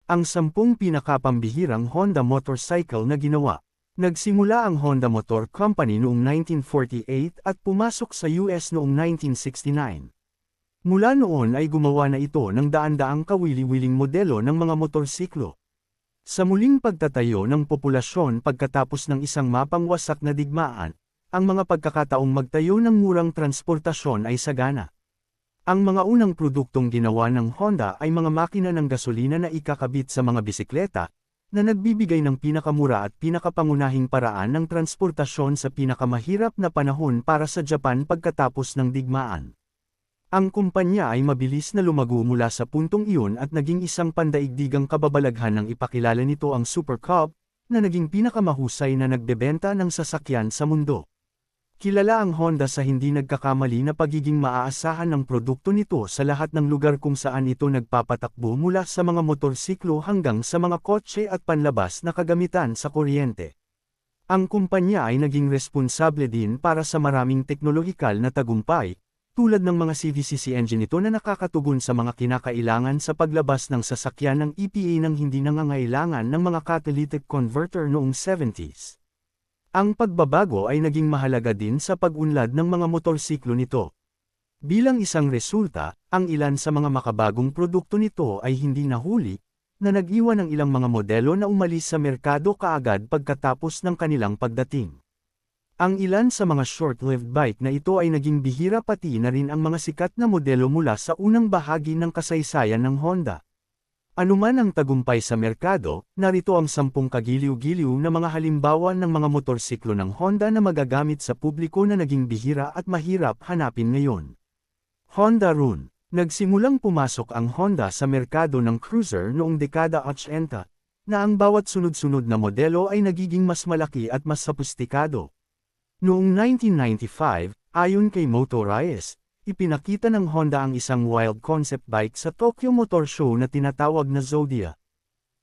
Ang 10 pinakapambihirang Honda motorcycle na ginawa. Nagsimula ang Honda Motor Company noong 1948 at pumasok sa US noong 1969. Mula noon ay gumawa na ito ng daan-daang kawili-wiling modelo ng mga motorsiklo. Sa muling pagtatayo ng populasyon pagkatapos ng isang mapangwasak na digmaan, ang mga pagkakataong magtayo ng murang transportasyon ay sagana. Ang mga unang produktong ginawa ng Honda ay mga makina ng gasolina na ikakabit sa mga bisikleta, na nagbibigay ng pinakamura at pinakapangunahing paraan ng transportasyon sa pinakamahirap na panahon para sa Japan pagkatapos ng digmaan. Ang kumpanya ay mabilis na lumago mula sa puntong iyon at naging isang pandaigdigang kababalaghan ng ipakilala nito ang Super Cub, na naging pinakamahusay na nagbebenta ng sasakyan sa mundo. Kilala ang Honda sa hindi nagkakamali na pagiging maaasahan ng produkto nito sa lahat ng lugar kung saan ito nagpapatakbo mula sa mga motorsiklo hanggang sa mga kotse at panlabas na kagamitan sa kuryente. Ang kumpanya ay naging responsable din para sa maraming teknolohikal na tagumpay, tulad ng mga CVCC engine nito na nakakatugon sa mga kinakailangan sa paglabas ng sasakyan ng EPA nang hindi nangangailangan ng mga catalytic converter noong 70s. Ang pagbabago ay naging mahalaga din sa pag-unlad ng mga motorsiklo nito. Bilang isang resulta, ang ilan sa mga makabagong produkto nito ay hindi nahuli, na nag-iwan ng ilang mga modelo na umalis sa merkado kaagad pagkatapos ng kanilang pagdating. Ang ilan sa mga short-lived bike na ito ay naging bihira pati na rin ang mga sikat na modelo mula sa unang bahagi ng kasaysayan ng Honda. Anuman ang tagumpay sa merkado, narito ang 10 kagiliw-giliw na mga halimbawa ng mga motorsiklo ng Honda na magagamit sa publiko na naging bihira at mahirap hanapin ngayon. Honda Run. Nagsimulang pumasok ang Honda sa merkado ng cruiser noong dekada 80, na ang bawat sunod-sunod na modelo ay nagiging mas malaki at mas sophisticado. Noong 1995, ayon kay Motorized, ipinakita ng Honda ang isang wild concept bike sa Tokyo Motor Show na tinatawag na Zodiac.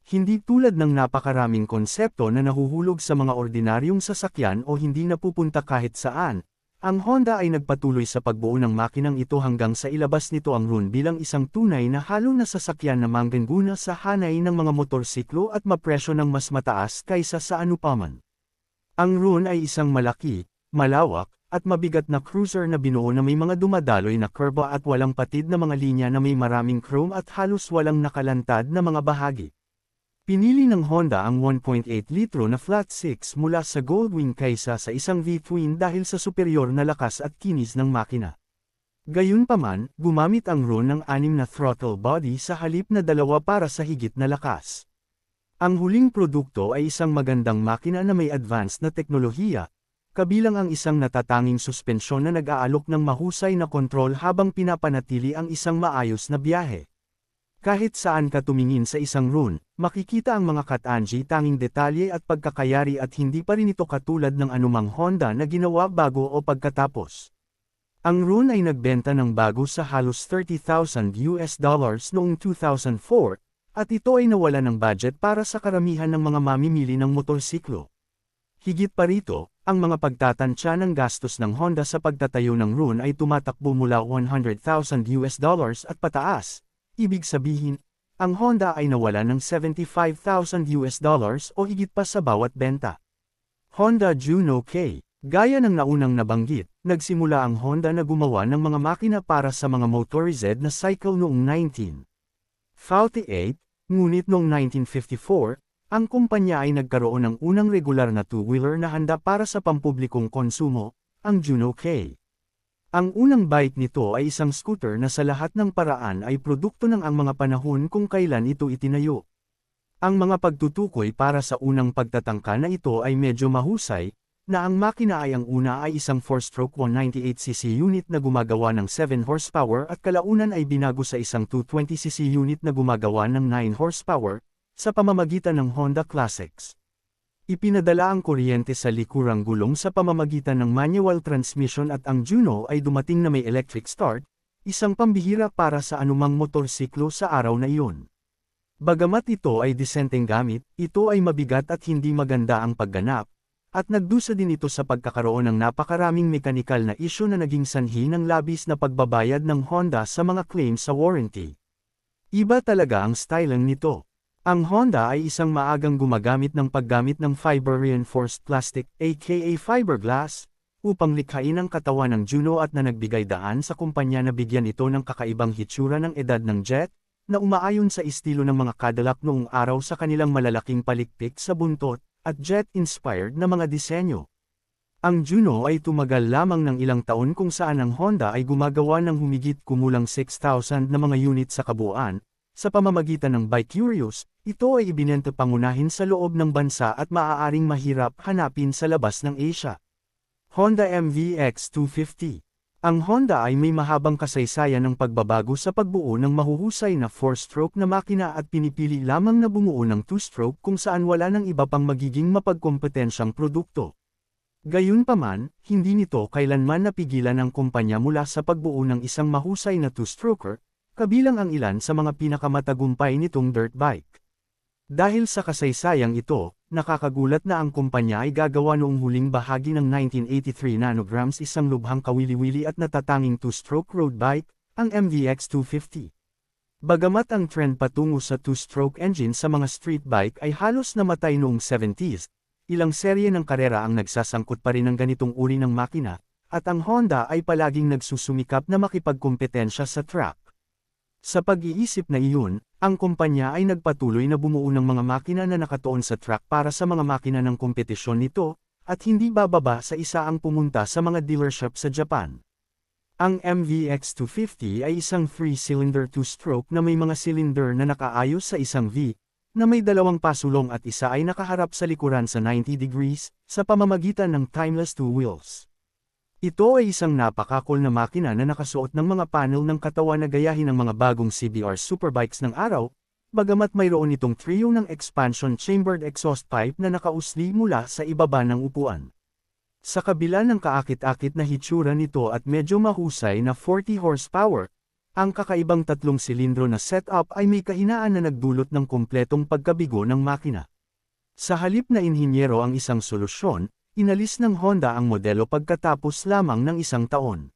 Hindi tulad ng napakaraming konsepto na nahuhulog sa mga ordinaryong sasakyan o hindi napupunta kahit saan, ang Honda ay nagpatuloy sa pagbuo ng makinang ito hanggang sa ilabas nito ang Run bilang isang tunay na halo na sasakyan na manggana sa hanay ng mga motorsiklo at mapresyo ng mas mataas kaysa sa anupaman. Ang Run ay isang malaki, malawak, at mabigat na cruiser na binuo na may mga dumadaloy na kurba at walang patid na mga linya na may maraming chrome at halos walang nakalantad na mga bahagi. Pinili ng Honda ang 1.8 litro na flat 6 mula sa Goldwing kaysa sa isang V-twin dahil sa superior na lakas at kinis ng makina. Gayunpaman, gumamit ang Run ng 6 na throttle body sa halip na 2 para sa higit na lakas. Ang huling produkto ay isang magandang makina na may advanced na teknolohiya, kabilang ang isang natatanging suspensyon na nag-aalok ng mahusay na kontrol habang pinapanatili ang isang maayos na biyahe. Kahit saan ka tumingin sa isang Run, makikita ang mga katangi-tanging detalye at pagkakayari at hindi pa rin ito katulad ng anumang Honda na ginawa bago o pagkatapos. Ang Run ay nagbenta ng bago sa halos $30,000 noong 2004, at ito ay nawala ng budget para sa karamihan ng mga mamimili ng motorsiklo. Higit pa rito, ang mga pagtatansya ng gastos ng Honda sa pagtatayo ng Run ay tumatakbo mula $100,000 at pataas. Ibig sabihin, ang Honda ay nawala ng $75,000 o higit pa sa bawat benta. Honda Juno K. Gaya ng naunang nabanggit, nagsimula ang Honda na gumawa ng mga makina para sa mga motorized na cycle noong 1948, ngunit noong 1954, ang kumpanya ay nagkaroon ng unang regular na two-wheeler na handa para sa pampublikong konsumo, ang Juno K. Ang unang bike nito ay isang scooter na sa lahat ng paraan ay produkto ng ang mga panahon kung kailan ito itinayo. Ang mga pagtutukoy para sa unang pagtatangka na ito ay medyo mahusay, na ang makina ay ang una ay isang 4-stroke 198cc unit na gumagawa ng 7 horsepower at kalaunan ay binago sa isang 220cc unit na gumagawa ng 9 horsepower, sa pamamagitan ng Honda Classics. Ipinadala ang kuryente sa likurang gulong sa pamamagitan ng manual transmission at ang Juno ay dumating na may electric start, isang pambihira para sa anumang motorsiklo sa araw na iyon. Bagamat ito ay disenteng gamit, ito ay mabigat at hindi maganda ang pagganap, at nagdusa din ito sa pagkakaroon ng napakaraming mekanikal na isyu na naging sanhi ng labis na pagbabayad ng Honda sa mga claims sa warranty. Iba talaga ang styling nito. Ang Honda ay isang maagang gumagamit ng paggamit ng fiber-reinforced plastic aka fiberglass, upang likhain ang katawan ng Juno at na nagbigay daan sa kumpanya na bigyan ito ng kakaibang hitsura ng edad ng jet, na umaayon sa estilo ng mga Cadillac noong araw sa kanilang malalaking palikpik sa buntot, at jet-inspired na mga disenyo. Ang Juno ay tumagal lamang ng ilang taon kung saan ang Honda ay gumagawa ng humigit kumulang 6,000 na mga unit sa kabuuan. Sa pamamagitan ng Bicurious, ito ay ibinenta pangunahin sa loob ng bansa at maaaring mahirap hanapin sa labas ng Asia. Honda MVX 250. Ang Honda ay may mahabang kasaysayan ng pagbabago sa pagbuo ng mahuhusay na 4-stroke na makina at pinipili lamang na bumuo ng 2-stroke kung saan wala ng iba pang magiging mapagkompetensyang produkto. Gayunpaman, hindi nito kailanman napigilan ang kumpanya mula sa pagbuo ng isang mahusay na 2-stroker, kabilang ang ilan sa mga pinakamatagumpay nitong dirt bike. Dahil sa kasaysayang ito, nakakagulat na ang kumpanya ay gagawa noong huling bahagi ng 1983 nanograms isang lubhang kawili-wili at natatanging 2-stroke road bike, ang MVX 250. Bagamat ang trend patungo sa 2-stroke engine sa mga street bike ay halos namatay noong 70s, ilang serye ng karera ang nagsasangkot pa rin ng ganitong uri ng makina, at ang Honda ay palaging nagsusumikap na makipagkompetensya sa track. Sa pag-iisip na iyon, ang kumpanya ay nagpatuloy na bumuo ng mga makina na nakatuon sa track para sa mga makina ng kompetisyon nito, at hindi bababa sa isa ang pumunta sa mga dealership sa Japan. Ang MVX 250 ay isang 3-cylinder 2-stroke na may mga cylinder na nakaayos sa isang V, na may dalawang pasulong at isa ay nakaharap sa likuran sa 90 degrees, sa pamamagitan ng timeless 2 wheels. Ito ay isang napaka-cool na makina na nakasuot ng mga panel ng katawan na gayahin ng mga bagong CBR superbikes ng araw, bagamat mayroon itong trio ng expansion chambered exhaust pipe na nakausli mula sa ibaba ng upuan. Sa kabila ng kaakit-akit na hitsura nito at medyo mahusay na 40 horsepower, ang kakaibang 3 silindro na setup ay may kahinaan na nagdulot ng kumpletong pagkabigo ng makina. Sa halip na inhinyero ang isang solusyon, inalis ng Honda ang modelo pagkatapos lamang ng isang taon.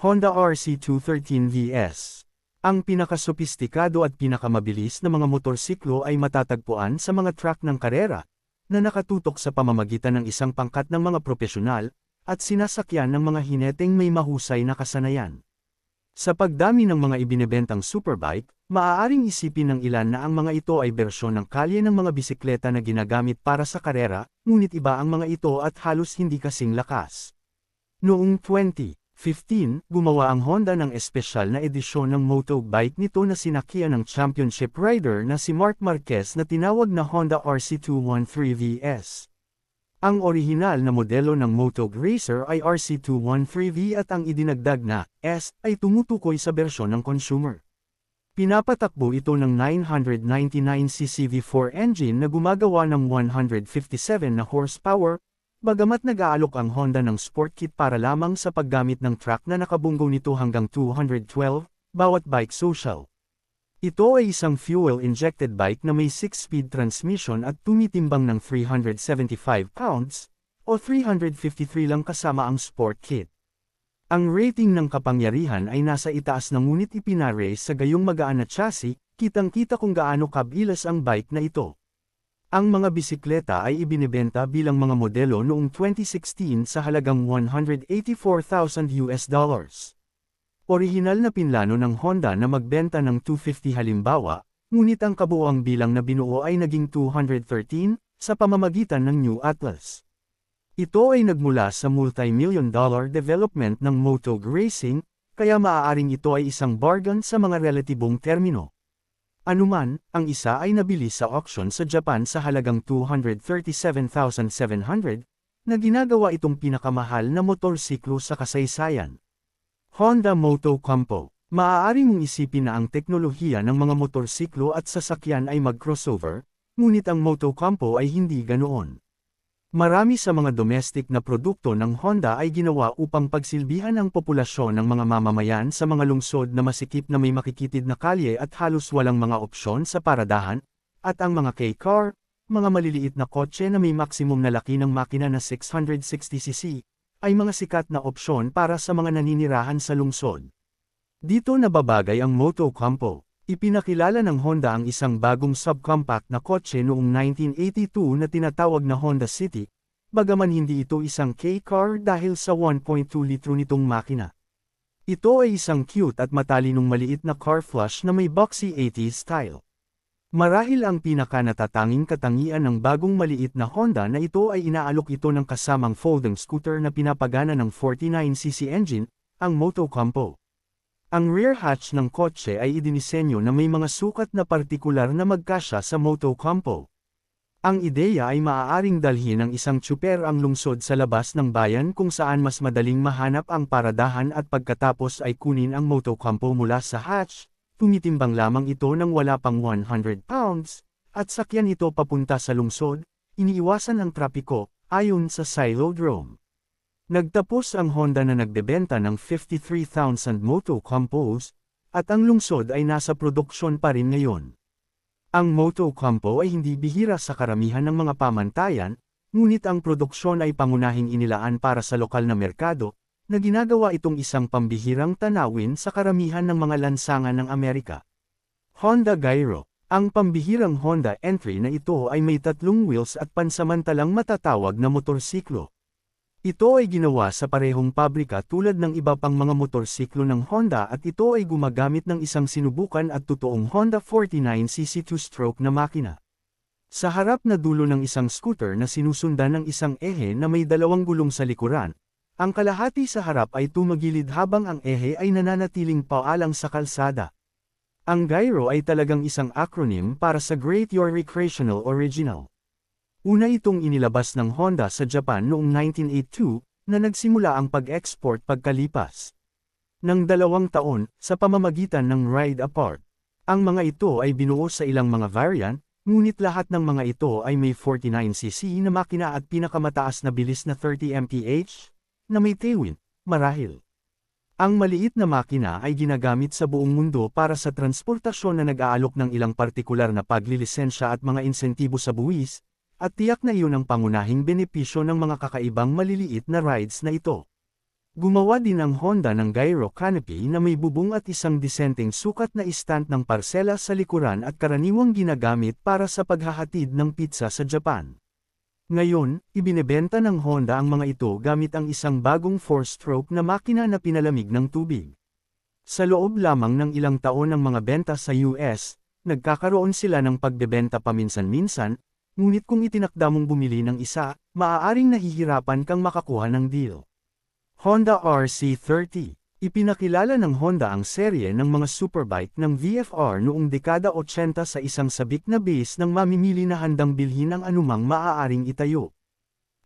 Honda RC213 VS. Ang pinakasopistikado at pinakamabilis na mga motorsiklo ay matatagpuan sa mga track ng karera, na nakatutok sa pamamagitan ng isang pangkat ng mga profesional, at sinasakyan ng mga hineteng may mahusay na kasanayan. Sa pagdami ng mga ibinebentang superbike, maaaring isipin ng ilan na ang mga ito ay bersyon ng kalye ng mga bisikleta na ginagamit para sa karera, ngunit iba ang mga ito at halos hindi kasing lakas. Noong 2015, gumawa ang Honda ng espesyal na edisyon ng motobike nito na sinakyan ng championship rider na si Marc Marquez na tinawag na Honda RC213 VS. Ang orihinal na modelo ng Motog Racer ay RC213V at ang idinagdag na S ay tumutukoy sa bersyon ng consumer. Pinapatakbo ito ng 999cc V4 engine na gumagawa ng 157 na horsepower, bagamat nag-aalok ang Honda ng sport kit para lamang sa paggamit ng track na nakabunggo nito hanggang 212, bawat bike social. Ito ay isang fuel-injected bike na may 6-speed transmission at tumitimbang ng 375 pounds, o 353 lang kasama ang sport kit. Ang rating ng kapangyarihan ay nasa itaas na ngunit ipinarace sa gayong magaan na chassis, kitang-kita kung gaano kabilis ang bike na ito. Ang mga bisikleta ay ibinebenta bilang mga modelo noong 2016 sa halagang $184,000. Orihinal na pinlano ng Honda na magbenta ng 250 halimbawa, ngunit ang kabuoang bilang na binuo ay naging 213, sa pamamagitan ng New Atlas. Ito ay nagmula sa multi-million-dollar development ng Motog Racing, kaya maaaring ito ay isang bargain sa mga relatibong termino. Anuman, ang isa ay nabili sa auction sa Japan sa halagang $237,700, na ginagawa itong pinakamahal na motorsiklo sa kasaysayan. Honda Moto Compo. Maaari mong isipin na ang teknolohiya ng mga motorsiklo at sasakyan ay mag-crossover, ngunit ang Moto Compo ay hindi ganoon. Marami sa mga domestic na produkto ng Honda ay ginawa upang pagsilbihan ang populasyon ng mga mamamayan sa mga lungsod na masikip na may makikitid na kalye at halos walang mga opsyon sa paradahan, at ang mga K-car, mga maliliit na kotse na may maksimum na laki ng makina na 660cc, ay mga sikat na opsyon para sa mga naninirahan sa lungsod. Dito nababagay ang Moto Compo. Ipinakilala ng Honda ang isang bagong subcompact na kotse noong 1982 na tinatawag na Honda City, bagaman hindi ito isang K-car dahil sa 1.2 litro nitong makina. Ito ay isang cute at matalinong maliit na car flush na may boxy 80s style. Marahil ang pinakanatatanging katangian ng bagong maliit na Honda na ito ay inaalok ito ng kasamang folding scooter na pinapagana ng 49cc engine, ang Moto Compo. Ang rear hatch ng kotse ay idinisenyo na may mga sukat na partikular na magkasya sa Moto Compo. Ang ideya ay maaaring dalhin ng isang tsuper ang lungsod sa labas ng bayan kung saan mas madaling mahanap ang paradahan at pagkatapos ay kunin ang Moto Compo mula sa hatch. Tumitimbang lamang ito ng wala pang 100 pounds, at sakyan ito papunta sa lungsod, iniiwasan ang trapiko, ayon sa Silodrome. Nagtapos ang Honda na nagbebenta ng 53,000 Moto Compos, at ang lungsod ay nasa produksyon pa rin ngayon. Ang Moto Compo ay hindi bihira sa karamihan ng mga pamantayan, ngunit ang produksyon ay pangunahing inilaan para sa lokal na merkado, na ginagawa itong isang pambihirang tanawin sa karamihan ng mga lansangan ng Amerika. Honda Gyro. Ang pambihirang Honda entry na ito ay may 3 wheels at pansamantalang matatawag na motorsiklo. Ito ay ginawa sa parehong pabrika tulad ng iba pang mga motorsiklo ng Honda at ito ay gumagamit ng isang sinubukan at totoong Honda 49cc 2-stroke na makina. Sa harap na dulo ng isang scooter na sinusundan ng isang ehe na may 2 gulong sa likuran, ang kalahati sa harap ay tumagilid habang ang ehe ay nananatiling paalang sa kalsada. Ang Gyro ay talagang isang acronym para sa Great Your Recreational Original. Una itong inilabas ng Honda sa Japan noong 1982, na nagsimula ang pag-export pagkalipas ng 2 taon, sa pamamagitan ng Ride Apart. Ang mga ito ay binuo sa ilang mga variant, ngunit lahat ng mga ito ay may 49cc na makina at pinakamataas na bilis na 30 mph, na may tailwind, marahil. Ang maliit na makina ay ginagamit sa buong mundo para sa transportasyon na nag-aalok ng ilang partikular na paglilisensya at mga insentibo sa buwis, at tiyak na iyon ang pangunahing benepisyo ng mga kakaibang maliliit na rides na ito. Gumawa din ang Honda ng Gyro Canopy na may bubong at isang disenteng sukat na istant ng parsela sa likuran at karaniwang ginagamit para sa paghahatid ng pizza sa Japan. Ngayon, ibinebenta ng Honda ang mga ito gamit ang isang bagong 4-stroke na makina na pinalamig ng tubig. Sa loob lamang ng ilang taon ng mga benta sa US, nagkakaroon sila ng pagbebenta paminsan-minsan, ngunit kung itinakda mong bumili ng isa, maaaring nahihirapan kang makakuha ng deal. Honda RC30. Ipinakilala ng Honda ang serye ng mga superbike ng VFR noong dekada 80 sa isang sabik na base ng mamimili na handang bilhin ang anumang maaaring itayo.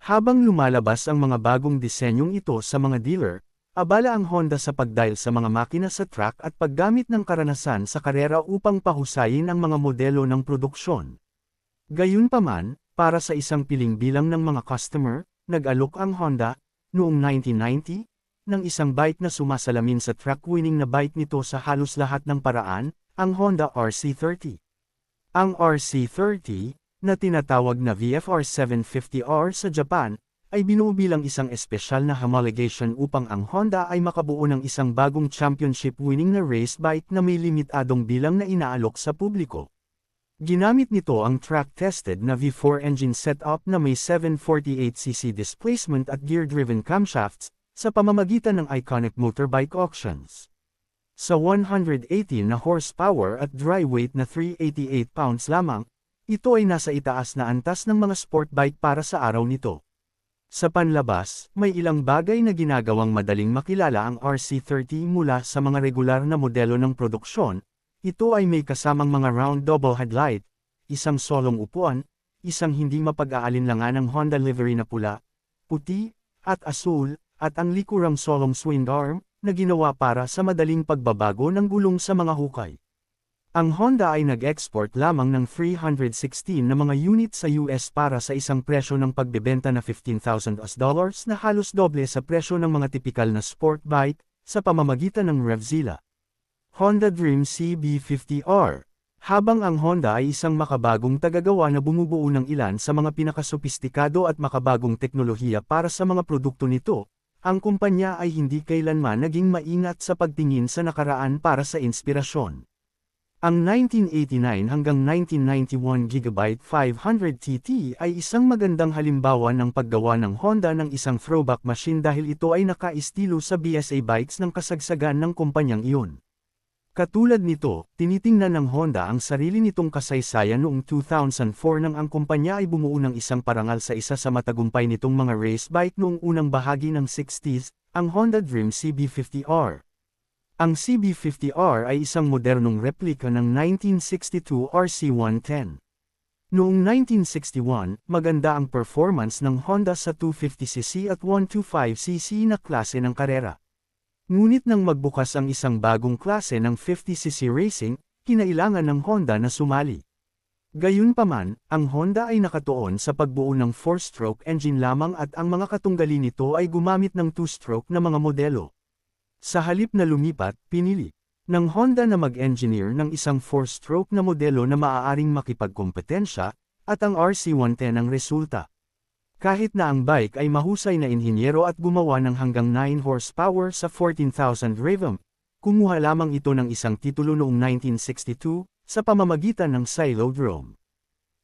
Habang lumalabas ang mga bagong disenyong ito sa mga dealer, abala ang Honda sa pagdial sa mga makina sa track at paggamit ng karanasan sa karera upang pahusayin ang mga modelo ng produksyon. Gayunpaman, para sa isang piling bilang ng mga customer, nag-alok ang Honda, noong 1990, ng isang bike na sumasalamin sa track-winning na bike nito sa halos lahat ng paraan, ang Honda RC30. Ang RC30, na tinatawag na VFR 750R sa Japan, ay binuo bilang isang espesyal na homologation upang ang Honda ay makabuo ng isang bagong championship-winning na race bike na may limitadong bilang na inaalok sa publiko. Ginamit nito ang track-tested na V4 engine setup na may 748cc displacement at gear-driven camshafts, sa pamamagitan ng iconic motorbike auctions. Sa 118 na horsepower at dry weight na 388 pounds lamang, ito ay nasa itaas na antas ng mga sport bike para sa araw nito. Sa panlabas, may ilang bagay na ginagawang madaling makilala ang RC30 mula sa mga regular na modelo ng produksyon. Ito ay may kasamang mga round double headlight, isang solong upuan, isang hindi mapag-aalinlangan ng Honda livery na pula, puti, at asul, at ang likurang solong swing arm, na ginawa para sa madaling pagbabago ng gulong sa mga hukay. Ang Honda ay nag-export lamang ng 316 na mga unit sa US para sa isang presyo ng pagbebenta na $15,000 na halos doble sa presyo ng mga tipikal na sport bike, sa pamamagitan ng Revzilla. Honda Dream CB50R. Habang ang Honda ay isang makabagong tagagawa na bumubuo ng ilan sa mga pinakasopistikado at makabagong teknolohiya para sa mga produkto nito, ang kumpanya ay hindi kailanman naging maingat sa pagtingin sa nakaraan para sa inspirasyon. Ang 1989 hanggang 1991 GB 500TT ay isang magandang halimbawa ng paggawa ng Honda ng isang throwback machine dahil ito ay naka-estilo sa BSA bikes ng kasagsagan ng kumpanyang iyon. Katulad nito, tinitingnan ng Honda ang sarili nitong kasaysayan noong 2004 nang ang kumpanya ay bumuo ng isang parangal sa isa sa matagumpay nitong mga race bike noong unang bahagi ng 60s, ang Honda Dream CB50R. Ang CB50R ay isang modernong replika ng 1962 RC110. Noong 1961, maganda ang performance ng Honda sa 250cc at 125cc na klase ng karera. Ngunit nang magbukas ang isang bagong klase ng 50cc racing, kinailangan ng Honda na sumali. Gayunpaman, ang Honda ay nakatuon sa pagbuo ng 4-stroke engine lamang at ang mga katunggali nito ay gumamit ng 2-stroke na mga modelo. Sa halip na lumipat, pinili ng Honda na mag-engineer ng isang 4-stroke na modelo na maaaring makipagkompetensya, at ang RC110 ang resulta. Kahit na ang bike ay mahusay na inhinyero at gumawa ng hanggang 9 horsepower sa 14,000 revamp, kumuha lamang ito ng isang titulo noong 1962, sa pamamagitan ng Silodrome.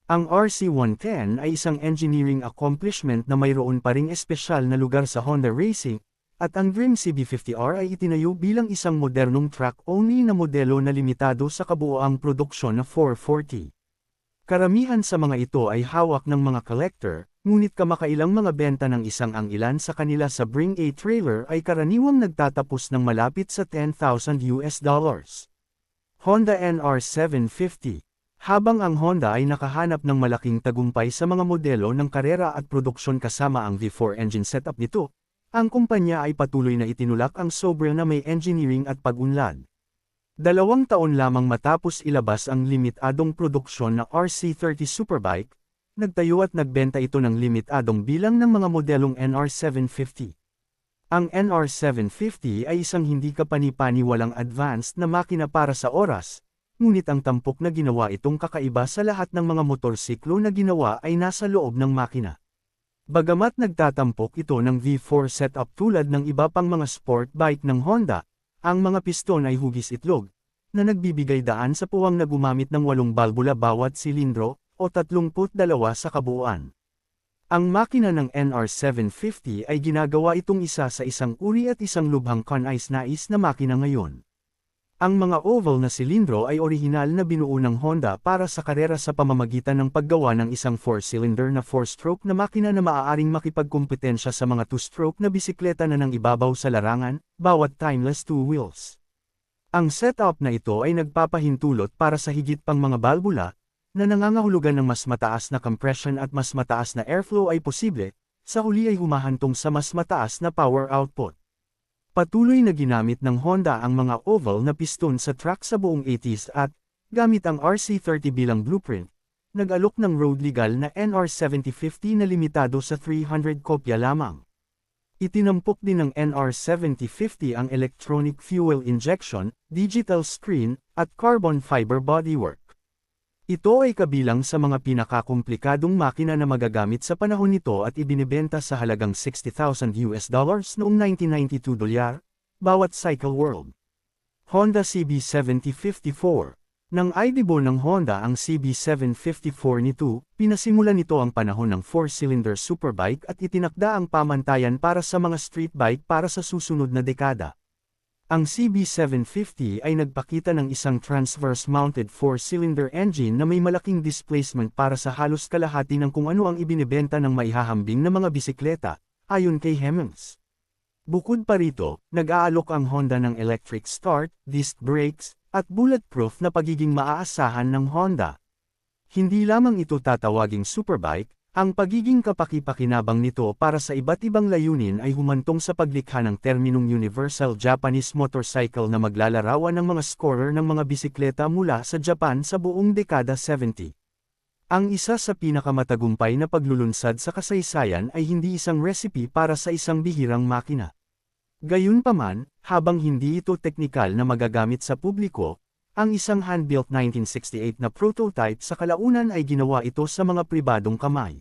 Ang RC110 ay isang engineering accomplishment na mayroon pa ring espesyal na lugar sa Honda Racing, at ang Dream CB50R ay itinayo bilang isang modernong track-only na modelo na limitado sa kabuoang produksyon na 440. Karamihan sa mga ito ay hawak ng mga collector, ngunit kamakailang mga benta ng isang ang ilan sa kanila sa Bring a Trailer ay karaniwang nagtatapos ng malapit sa $10,000. Honda NR750. Habang ang Honda ay nakahanap ng malaking tagumpay sa mga modelo ng karera at produksyon kasama ang V4 engine setup nito, ang kumpanya ay patuloy na itinulak ang Sobre na may engineering at pag-unlad. 2 taon lamang matapos ilabas ang limitadong produksyon na RC30 Superbike, nagtayo at nagbenta ito ng limitadong bilang ng mga modelong NR750. Ang NR750 ay isang hindi kapani-paniwalang advanced na makina para sa oras, ngunit ang tampok na ginawa itong kakaiba sa lahat ng mga motorsiklo na ginawa ay nasa loob ng makina. Bagamat nagtatampok ito ng V4 setup tulad ng iba pang mga sport bike ng Honda, ang mga piston ay hugis itlog, na nagbibigay daan sa puwang na gumamit ng 8 balbula bawat silindro, o 32 sa kabuuan. Ang makina ng NR750 ay ginagawa itong isa sa isang uri at isang lubhang kanais-nais na makina ngayon. Ang mga oval na silindro ay orihinal na binuo ng Honda para sa karera sa pamamagitan ng paggawa ng isang 4-cylinder na 4-stroke na makina na maaaring makipagkumpetensya sa mga 2-stroke na bisikleta na nang ibabaw sa larangan, bawat timeless 2 wheels. Ang setup na ito ay nagpapahintulot para sa higit pang mga balbula, na nangangahulugan ng mas mataas na compression at mas mataas na airflow ay posible, sa huli ay humahantong sa mas mataas na power output. Patuloy na ginamit ng Honda ang mga oval na piston sa track sa buong 80s at, gamit ang RC30 bilang blueprint, nag-alok ng road legal na NR750 na limitado sa 300 kopya lamang. Itinampok din ng NR750 ang electronic fuel injection, digital screen, at carbon fiber bodywork. Ito ay kabilang sa mga pinakakomplikadong makina na magagamit sa panahon nito at ibinibenta sa halagang $60,000 noong 1992 dolyar, bawat Cycle World. Honda CB750-54. Nang idebo ng Honda ang CB754 nito, pinasimulan nito ang panahon ng 4-cylinder superbike at itinakda ang pamantayan para sa mga street bike para sa susunod na dekada. Ang CB750 ay nagpakita ng isang transverse-mounted 4-cylinder engine na may malaking displacement para sa halos kalahati ng kung ano ang ibinebenta ng maihahambing na mga bisikleta, ayon kay Hemmings. Bukod pa rito, nag-aalok ang Honda ng electric start, disc brakes, at bulletproof na pagiging maaasahan ng Honda. Hindi lamang ito tatawaging superbike, ang pagiging kapaki-pakinabang nito para sa iba't ibang layunin ay humantong sa paglikha ng terminong Universal Japanese Motorcycle na maglalarawan ng mga scorer ng mga bisikleta mula sa Japan sa buong dekada 70. Ang isa sa pinakamatagumpay na paglulunsad sa kasaysayan ay hindi isang recipe para sa isang bihirang makina. Gayunpaman, habang hindi ito teknikal na magagamit sa publiko, ang isang hand-built 1968 na prototype sa kalaunan ay ginawa ito sa mga pribadong kamay.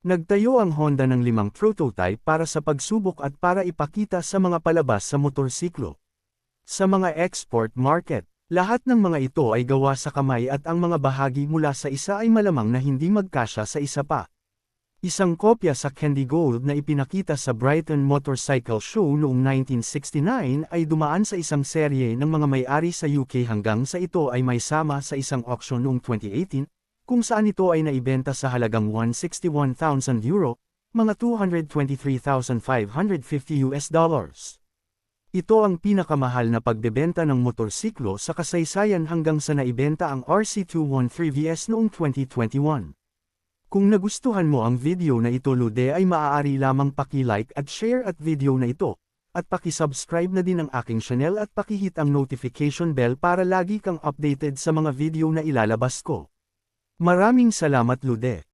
Nagtayo ang Honda ng 5 prototype para sa pagsubok at para ipakita sa mga palabas sa motorsiklo. Sa mga export market, Lahat ng mga ito ay gawa sa kamay at ang mga bahagi mula sa isa ay malamang na hindi magkasya sa isa pa. Isang kopya sa Candy Gold na ipinakita sa Brighton Motorcycle Show noong 1969 ay dumaan sa isang serye ng mga may-ari sa UK hanggang sa ito ay may sama sa isang auction noong 2018, kung saan ito ay naibenta sa halagang €161,000, mga $223,550. Ito ang pinakamahal na pagbebenta ng motorsiklo sa kasaysayan hanggang sa naibenta ang RC213VS noong 2021. Kung nagustuhan mo ang video na ito Lude ay maaari lamang paki-like at share at video na ito, at paki-subscribe na din ang aking channel at paki-hit ang notification bell para lagi kang updated sa mga video na ilalabas ko. Maraming salamat Lude.